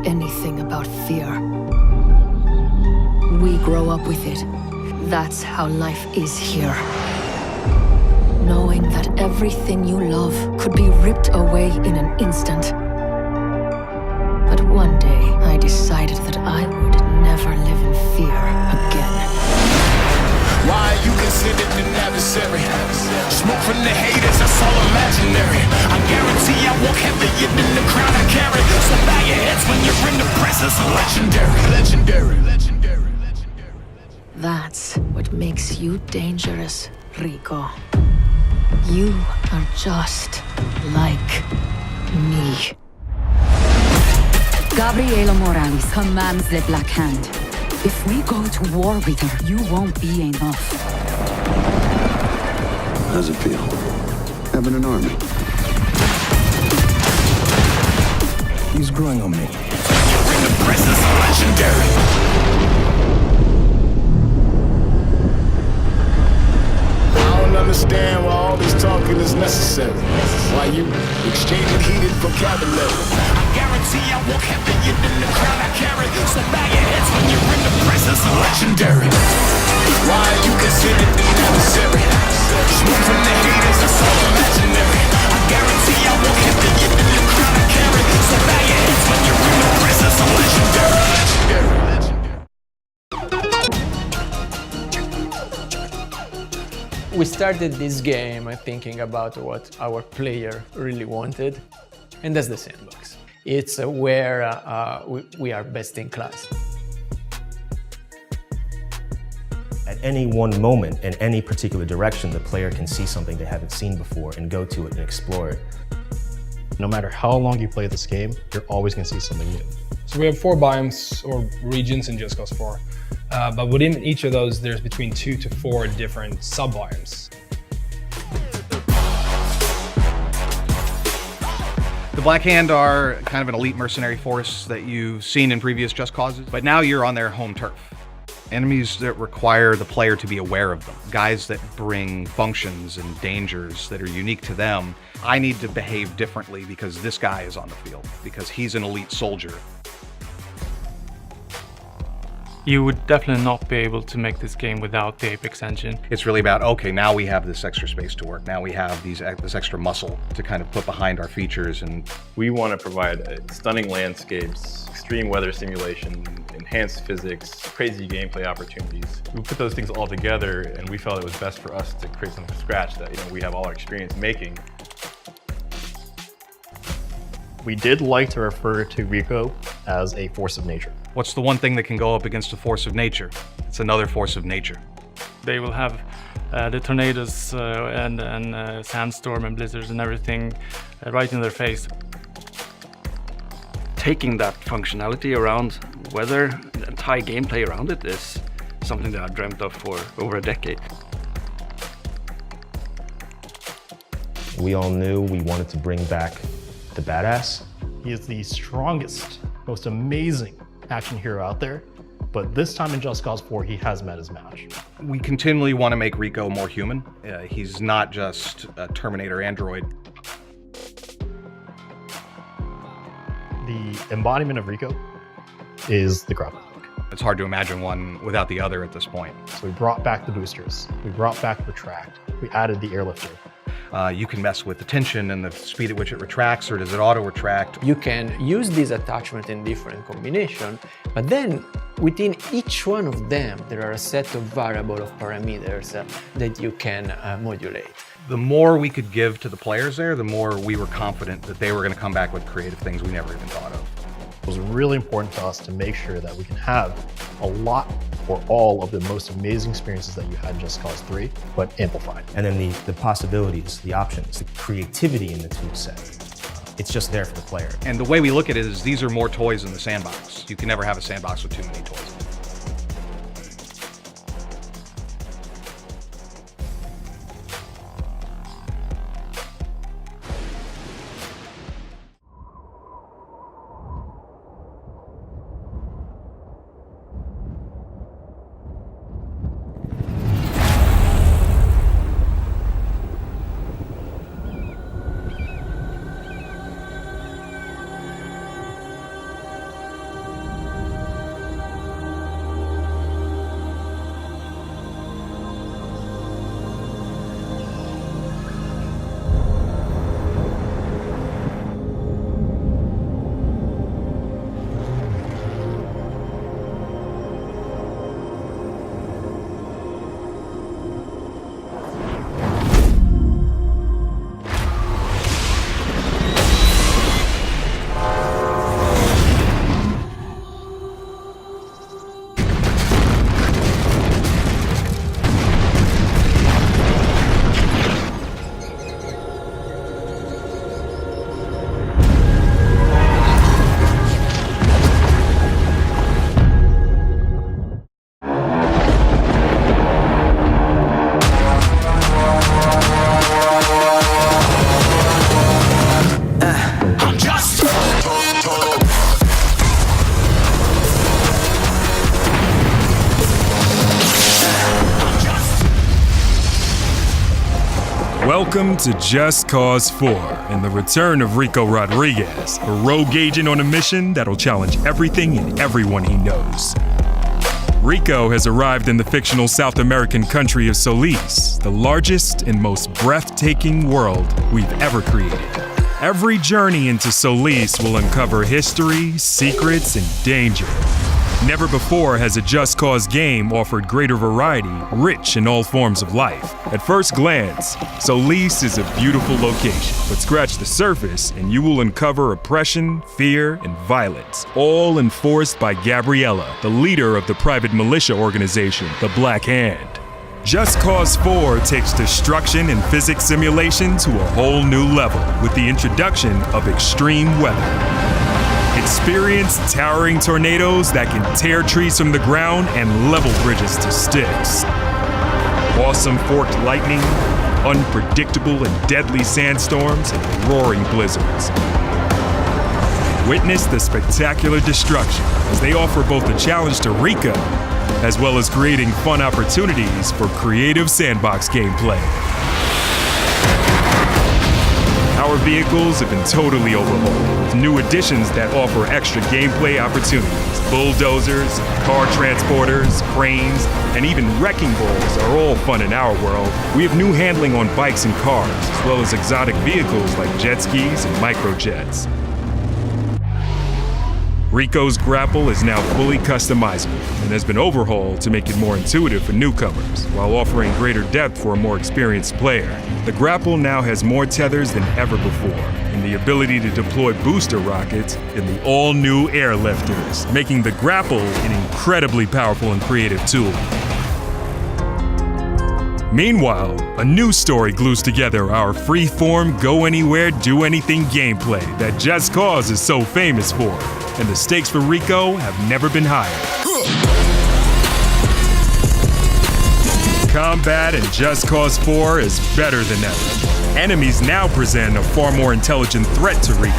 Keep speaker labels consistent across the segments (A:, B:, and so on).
A: anything about fear. We grow up with it. That's how life is here. Knowing that everything you love could be ripped away in an instant. But one day, I decided that I would never live in fear again.
B: Why are you considered an adversary? Smoke from the haters, that's all imaginary. I guarantee I walk heavier than the crown I carry. So bow your heads when you're in the presence of legendary.
A: That's what makes you dangerous, Rico. You are just like me.
C: Gabriela Morales commands the Black Hand. If we go to war with her, you won't be enough.
D: How does it feel? Having an army?
E: He's growing on me.
B: You're in the presence of legendary. I don't understand why all this talking is necessary. Why you exchanging heated vocabulary. I guarantee I walk heavier than the crown I carry. So bow your heads when you're in the presence of legendary. Why are you considered an adversary? Smoke from the haters, that's all imaginary. I guarantee I walk heavier than the crown I carry. So bow your heads when you're in the presence of legendary.
F: We started this game thinking about what our player really wanted, and that's the sandbox. It's where we are best in class.
G: At any one moment, in any particular direction, the player can see something they haven't seen before and go to it and explore it.
H: No matter how long you play this game, you're always going to see something new.
I: So we have 4 biomes or regions in Just Cause 4. But within each of those, there's between 2 to 4 different sub-biomes.
J: The Black Hand are kind of an elite mercenary force that you've seen in previous Just Causes, but now you're on their home turf. Enemies that require the player to be aware of them. Guys that bring functions and dangers that are unique to them. I need to behave differently because this guy is on the field, because he's an elite soldier.
K: You would definitely not be able to make this game without the Apex engine.
J: It's really about, okay, now we have this extra space to work. Now we have this extra muscle to kind of put behind our features. And
L: we want to provide stunning landscapes, extreme weather simulation, enhanced physics, crazy gameplay opportunities. We put those things all together, and we felt it was best for us to create something from scratch that we have all our experience making.
H: We did like to refer to Rico as a force of nature.
J: What's the one thing that can go up against a force of nature? It's another force of nature.
K: They will have the tornadoes and sandstorm and blizzards and everything right in their face.
M: Taking that functionality around weather and tie gameplay around it is something that I've dreamt of for over a decade.
G: We all knew we wanted to bring back the badass.
H: He is the strongest, most amazing action hero out there, but this time in Just Cause 4, he has met his match.
J: We continually want to make Rico more human. He's not just a Terminator android.
H: The embodiment of Rico is the grappling hook.
J: It's hard to imagine one without the other at this point.
H: So we brought back the boosters, we brought back Retract, we added the airlifter.
J: You can mess with the tension and the speed at which it retracts, or does it auto-retract?
F: You can use this attachment in different combinations, but then within each one of them, there are a set of variable of parameters that you can modulate.
J: The more we could give to the players there, the more we were confident that they were going to come back with creative things we never even thought of.
H: It was really important to us to make sure that we can have a lot or all of the most amazing experiences that you had in Just Cause 3, but amplified.
G: And then the possibilities, the options, the creativity in the tool set. It's just there for the player.
J: And the way we look at it is these are more toys in the sandbox. You can never have a sandbox with too many toys.
N: Welcome to Just Cause 4 and the return of Rico Rodriguez, a rogue agent on a mission that'll challenge everything and everyone he knows. Rico has arrived in the fictional South American country of Solis, the largest and most breathtaking world we've ever created. Every journey into Solis will uncover history, secrets, and danger. Never before has a Just Cause game offered greater variety, rich in all forms of life. At first glance, Solis is a beautiful location, but scratch the surface and you will uncover oppression, fear, and violence, all enforced by Gabriela, the leader of the private militia organization, the Black Hand. Just Cause 4 takes destruction and physics simulation to a whole new level with the introduction of extreme weather. Experience towering tornadoes that can tear trees from the ground and level bridges to sticks. Awesome forked lightning, unpredictable and deadly sandstorms, and roaring blizzards. Witness the spectacular destruction as they offer both a challenge to Rico, as well as creating fun opportunities for creative sandbox gameplay. Our vehicles have been totally overhauled, with new additions that offer extra gameplay opportunities. Bulldozers, car transporters, cranes, and even wrecking balls are all fun in our world. We have new handling on bikes and cars, as well as exotic vehicles like jet skis and microjets. Rico's grapple is now fully customizable and has been overhauled to make it more intuitive for newcomers, while offering greater depth for a more experienced player. The grapple now has more tethers than ever before, and the ability to deploy booster rockets in the all-new airlifters, making the grapple an incredibly powerful and creative tool. Meanwhile, a new story glues together our free-form, go-anywhere, do-anything gameplay that Just Cause is so famous for, and the stakes for Rico have never been higher. Combat in Just Cause 4 is better than ever. Enemies now present a far more intelligent threat to Rico.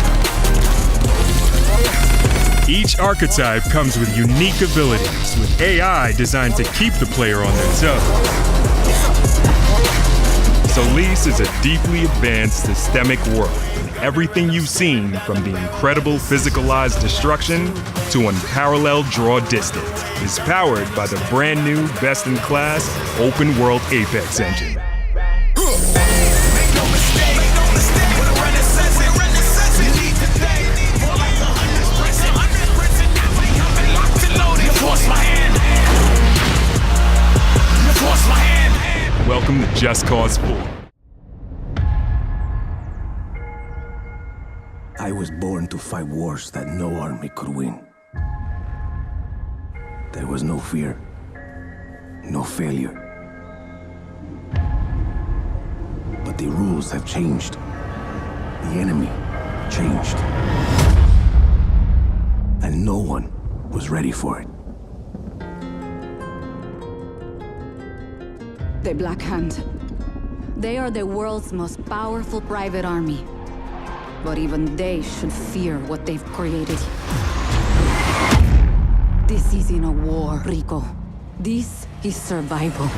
N: Each archetype comes with unique abilities, with AI designed to keep the player on their toes. Solis is a deeply advanced systemic world. Everything you've seen, from the incredible physicalized destruction to unparalleled draw distance, is powered by the brand new, best-in-class, open-world Apex engine. Welcome to Just Cause 4.
E: I was born to fight wars that no army could win. There was no fear, no failure. But the rules have changed. The enemy changed. And no one was ready for it.
C: The Black Hand. They are the world's most powerful private army. But even they should fear what they've created. This isn't a war, Rico. This is survival.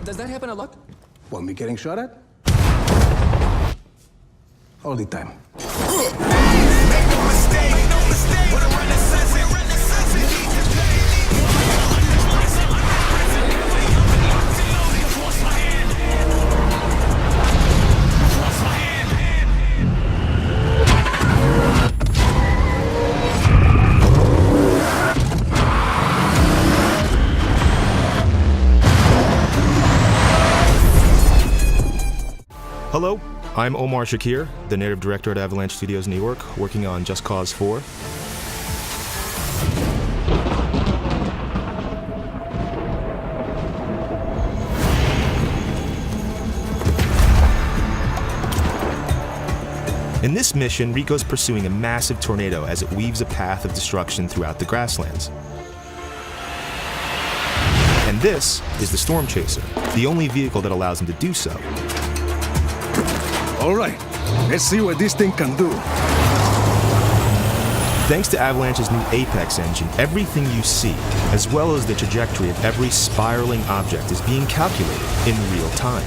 E: Does that happen a lot? Want me getting shot at? All the time.
G: Hello, I'm Omar Shakir, the narrative director at Avalanche Studios New York, working on Just Cause 4. In this mission, Rico's pursuing a massive tornado as it weaves a path of destruction throughout the grasslands. this is the Storm Chaser, the only vehicle that allows him to do so.
O: All right, let's see what this thing can do.
G: Thanks to Avalanche's new Apex engine, everything you see, as well as the trajectory of every spiraling object, is being calculated in real time.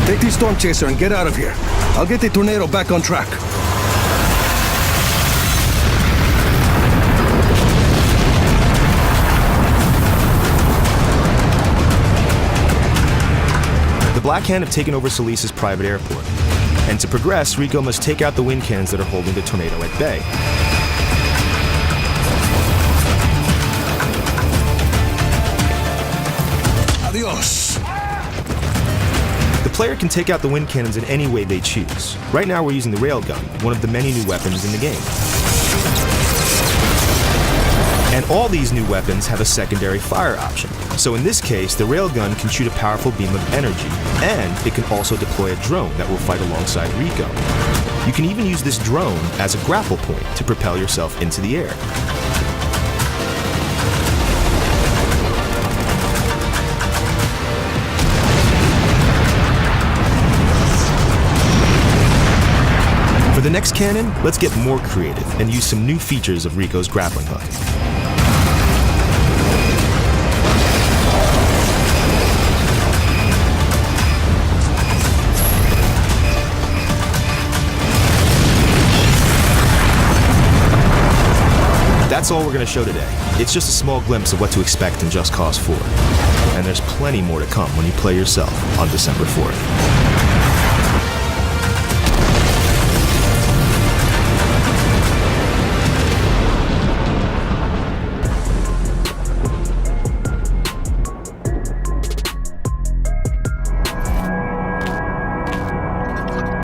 O: Take the Storm Chaser and get out of here. I'll get the Tornado back on track.
G: The Black Hand have taken over Solis's private airport. And to progress, Rico must take out the wind cannons that are holding the Tornado at bay.
O: Adios.
G: The player can take out the wind cannons in any way they choose. Right now we're using the railgun, one of the many new weapons in the game. And all these new weapons have a secondary fire option. So in this case, the railgun can shoot a powerful beam of energy, and it can also deploy a drone that will fight alongside Rico. You can even use this drone as a grapple point to propel yourself into the air. For the next cannon, let's get more creative and use some new features of Rico's grappling hook. That's all we're going to show today. It's just a small glimpse of what to expect in Just Cause 4. And there's plenty more to come when you play yourself on December 4th.